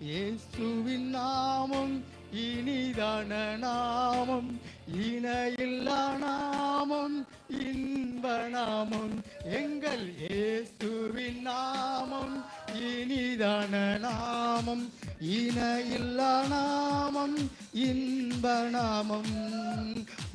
இயேசுவின் நாமம் இனிதான நாமம், இணையில்லா நாமம், இன்ப நாமம். எங்கள் இயேசுவின் நாமம் இனிதான நாமம், இணையில்லா நாமம், இன்ப நாமம்.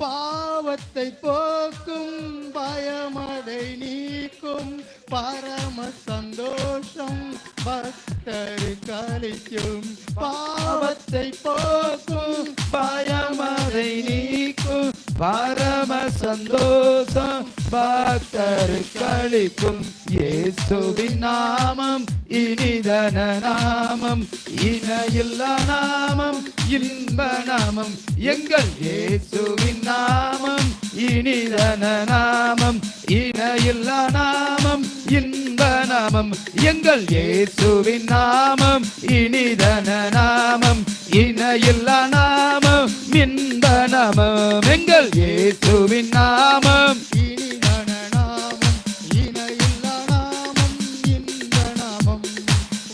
பாவத்தை போக்கும், பயமதை நீக்கும், பரம சந்தோஷம் பக்தருக்கு அளிக்கும். பாவத்தை போக்கும், பயமதை நீக்கும், பரம சந்தோஷம் பக்தருக்கு அளிக்கும். இயேசுவின் நாமம் இனிதான நாமம், இணையில்லா நாமம், இன்ப நாமம். எங்கள் இயேசுவின் நாமம் இனிதான நாமம், இணையில்லா நாமம், இன்ப நாமம். எங்கள் இயேசுவின் நாமம் இனிதான நாமம், இணையில்லா நாமம், இன்ப நாமம். எங்கள் இயேசுவின் நாமம் இனிதான நாமம், இணையில்லா நாமம், இன்ப நாமம்.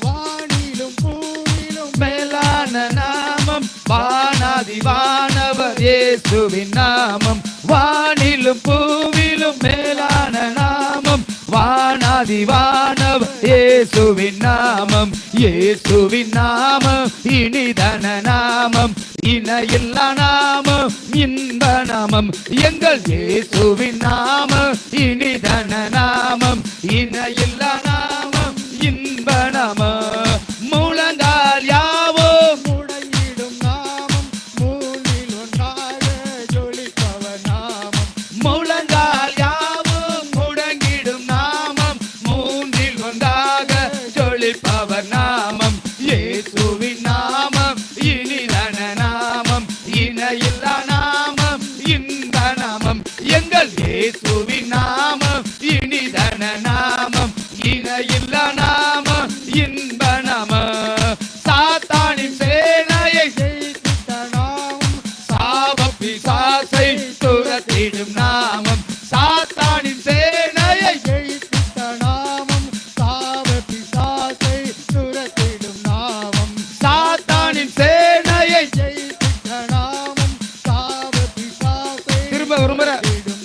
வானிலும் பூவிலும் மேலான நாமம், வானாதி வானவர் இயேசுவின் நாமம். வானிலும் பூவிலும் மேலான நாமம், வானாதி வானவர் இயேசுவின் நாமம். இயேசுவின் நாமம் இனிதான நாமம், இணையில்லா நாமம், இன்ப நாமம். எங்கள் இயேசுவின் நாமம் இனிதான நாமம், இணையில்லா நாமம், இன்ப நாமம். முழங்கால் யாவோ முடங்கிடும் நாமம், மூன்றில் ஒன்றாக ஜொலிப்பவர் நாமம். முழங்கால் யாவோ முடங்கிடும் நாமம், மூன்றில் ஒன்றாக ஜொலிப்பவர் நாமம். இயேசுவின் நாமம் இனிதான நாமம், இணையில்லா நாமம், இன்ப நாமம். எங்கள் இயேசுவின் நாமம் இனிதான நாமம், இணையில்லா நாமம், இன்ப நாமம். சாத்தானின் சேனையை ஜெயித்த நாமம், சாப பிசாசை துரத்திடும் நாமம். சாத்தானின் சேனையை ஜெயித்த நாமம், சாப பிசாசை துரத்திடும் நாமம். சாத்தானின் சேனையை ஜெயித்த நாமம், சாப பிசாசை. திரும்ப ஒரு முறை,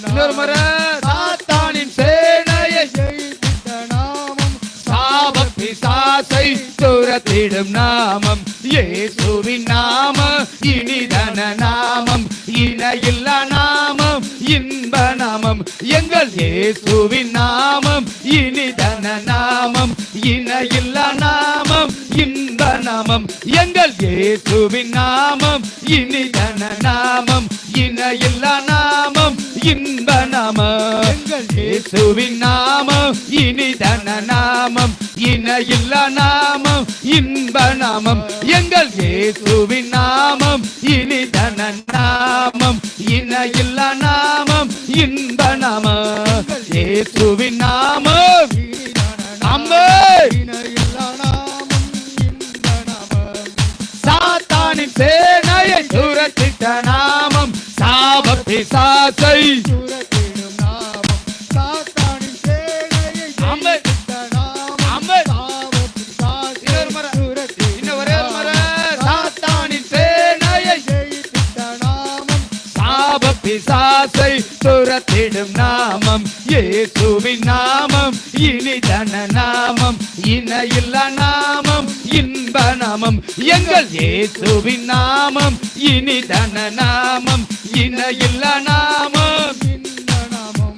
இன்னொரு முறை. சாத்தானின் சேனையை ஜெயித்த நாமம், சாப பிசாசை துரத்திடும் நாமம். இயேசுவின் நாமம் இனிதான நாமம், இணையில்லா நாமம், இன்ப நாமம். எங்கள் இயேசுவின் நாமம் இனிதான நாமம், இணையில்லா நாமம், இன்ப நாமம். எங்கள் இயேசுவின் நாமம் இனிதான நாமம், இணையில்லா நாமம், இன்ப நாமம். எங்கள் இயேசுவின் நாமம் இனிதான நாமம், இணையில்லா நாமம், இன்ப நாமம். எங்கள் இயேசுவின் நாமம் இனிதான நாமம், இணையில்லா நாமம், இன்ப நாமம். இயேசுவின் நாமம் இணையில்லா நாமம், இன்ப நாமம். சாத்தானின் சேனையை துரத்திட்ட நாமம், சாப பிசாசை துரத்திடும் நாமம். சாத்தானின் சேனையை ஜெயித்த நாமம், சாப பிசாசை துரத்திடும். இன்னும் ஒரே முறை. சாத்தானின் சேனையை ஜெயித்த நாமம், சாப பிசாசை துரத்திடும் நாமம். இயேசுவின் நாமம் இனிதான நாமம், இணையில்லா நாமம், இன்ப நாமம். எங்கள் இயேசுவின் நாமம் இனிதான நாமம், இணையில்லா நாமம், இன்ப நாமம்.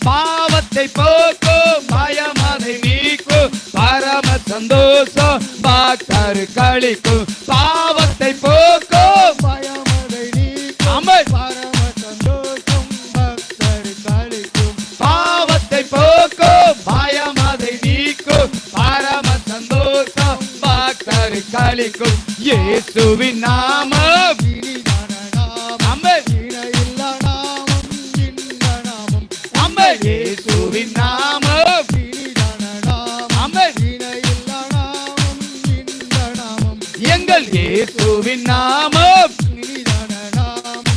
பாவத்தை போக்கும், பயமதை நீக்கும், பரம சந்தோஷம் பக்தருக்கு அளிக்கும். பாவத்தை போக்கும், பயமதை நீக்கும், பரம சந்தோஷம் பக்தருக்கு அளிக்கும். பாவத்தை போக்கும், பயமதை நீக்கும், பரம சந்தோஷம் பக்தருக்கு அளிக்கும். இயேசுவின் நாமம் இனிதான நாமம், இணையில்லா நாமம், இன்ப நாமம். இயேசுவின் நாமம் இனிதான நாமம், இணையில்லா நாமம், இன்ப நாமம். எங்கள் இயேசுவின் நாமம் இனிதான நாமம்,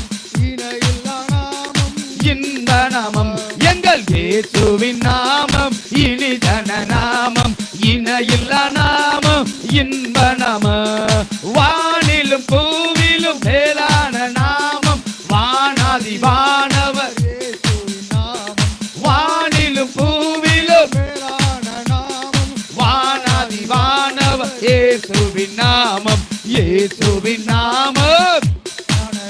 இணையில்லா நாமம், இன்ப நாமம். எங்கள் இயேசுவின் நாமம் இனிதான நாமம், இணையில்லா நாமம், இன்ப நாமம். வானிலும் பூவிலும் மேலான நாமம் வானாதி வானவர் இயேசுவின் நாமம் வானிலும் பூவிலும் மேலான நாமம் வானாதி வானவர் இயேசுவின் நாமம். இயேசுவின் நாமம்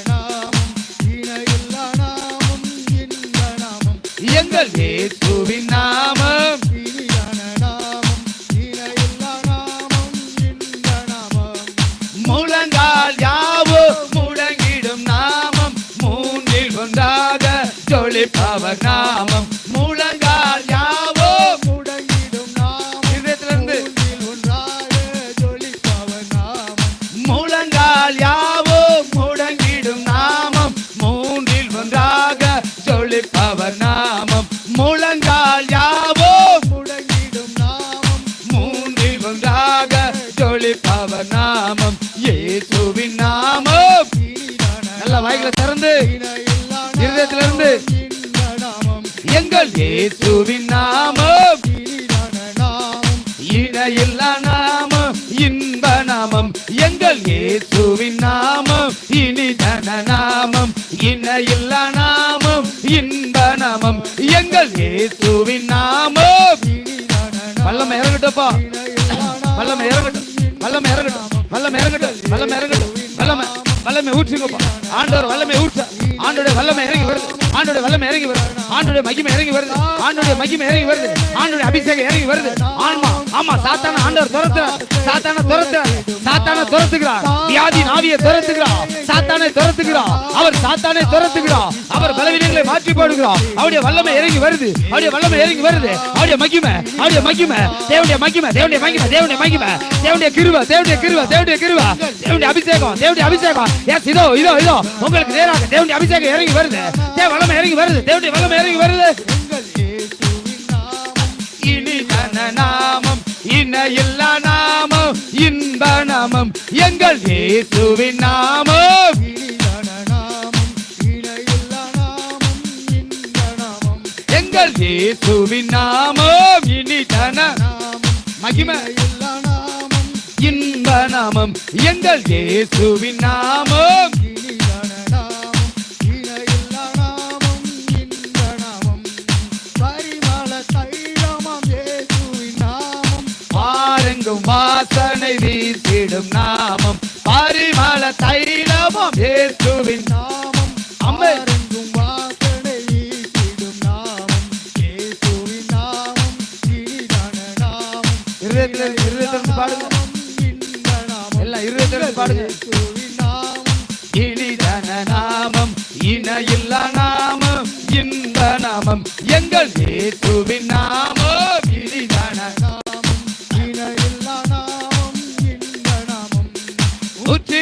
நாமம் இணையில்லா நாமம் இன்ப நாமம் எங்கள் இயேசுவின் நாமம். இனிதான நாமம் இணையில்லா நாமம் இன்ப நாமம் முழங்கால் யாவோ முழங்கிடும் நாமம் மூன்றில் ஒன்றாக ஜொலிப்பவர் நாமம். முழங்கால் யாவோ முடங்கிடும் நாமம் இதயத்திலிருந்து மூன்றில் ஒன்றாக ஜொலிப்பவர் நாமம் முழங்கால் யாவோ முழங்கிடும் நாமம் மூன்றில் ஒன்றாக ஜொலிப்பவர் நாமம். முழங்கால் யாவோ முடங்கிடும் நாமம் மூன்றில் ஒன்றாக ஜொலிப்பவர் நாமம். இயேசுவின் நாமம். இனிதான நல்ல வாய்களை திறந்து இணையில்லா இருதயத்திலிருந்து இன்ப நாமம் எங்கள் இயேசுவின் நாமம். இனிதான நாமம் இணையில்லா நாமம் இன்ப நாமம் எங்கள் இயேசுவின் நாமம். இனிதன நாமம் இணையில்லா நாமம் இன்ப நாமம் எங்கள் இயேசுவின் நாமம். இனிதான வல்லமை இறங்கட்டும்ப்பா, இணையில்லா வல்லமை இறங்கட்டும், வல்லமை இறங்கட்டும், வல்லமை இறங்கட்டும், வல்லமை இறங்கட்டும், வல்லமை வல்லமை ஊற்றுங்கப்பா. ஆண்டவர் வல்லமை ஊற்ற, ஆண்டோட வல்லமை இறங்கி வருது, ஆண்டோட வல்லமை இறங்கி வருது, ஆண்டோட மகிமை இறங்கி வருது, ஆண்டோட மகிமை இறங்கி வருது, ஆண்டோட அபிஷேகம் இறங்கி வருது. ஆமா ஆமா, சாத்தான ஆண்டவர் துரத்துறார், சாத்தான துரத்துறார், சாத்தான துரத்துகிறார், வியாதி நாவியை துரத்துகிறார், சாத்தானை துரத்துகிறார், அவர் சாத்தானை துரத்துகிறார், அவர் பலவீனங்களை மாற்றி போடுகிறார். அவருடைய வல்லமை இறங்கி வருது, அவருடைய வல்லமை இறங்கி வருது, அவருடைய மகிமை, அவருடைய மகிமை, தேவனுடைய மகிமை, தேவனுடைய மகிமை, தேவனுடைய மகிமை, தேவனுடைய கிருபை, தேவனுடைய கிருபை, தேவனுடைய கிருபை, தேவனுடைய அபிஷேகம், தேவனுடைய அபிஷேகம். எஸ், இதோ இதோ இதோ உங்களுக்கு நேராக தேவனுடைய அபிஷேகம் இறங்கி வருது, தேவ வல்லமை இறங்கி வருது, தேவனுடைய வல்லமை இறங்கி வருது. எங்கள் இயேசுவின் நாமம் இனிதன நாமம் இணையில்லா நாமம் இன்ப நாமம் எங்கள் இயேசுவின் நாமம். இனிதான நாமம் இணையில்லா நாமம் இன்ப நாமம் எங்கள் இயேசுவின் நாமம். இனிதன நாமம் மகிமை இணையில்லா நாமம் இன்ப நாமம் எங்கள் இயேசுவின் நாமம். இனிதான நாமம் இணையில்லா நாமம் இன்ப நாமம் பரிமள தைலமாம் இயேசுவின் நாமம் பாருங்கும் வாசனை வீசிடும் நாமம் பரிமள தைலமாம் இயேசுவின் நாமம் ஆமென். ஆரெங்கும் வாசனை வீசிடும் நாமம் இயேசுவின் நாமம் இனிதான நாமம் இருதயத்திலிருந்து பாடுங்க, இன்ப நாமம் எல்லாம் இருதயத்திலிருந்து பாடுங்க. இயேசுவின் நாமம் இனிதன நாமம் இணையில்லா நாமம் இன்ப நாமம் எங்கள் இயேசுவின் நாமம். இனிதன நாமம் இணையில்லா நாமம் இன்ப நாமம் ஊற்றி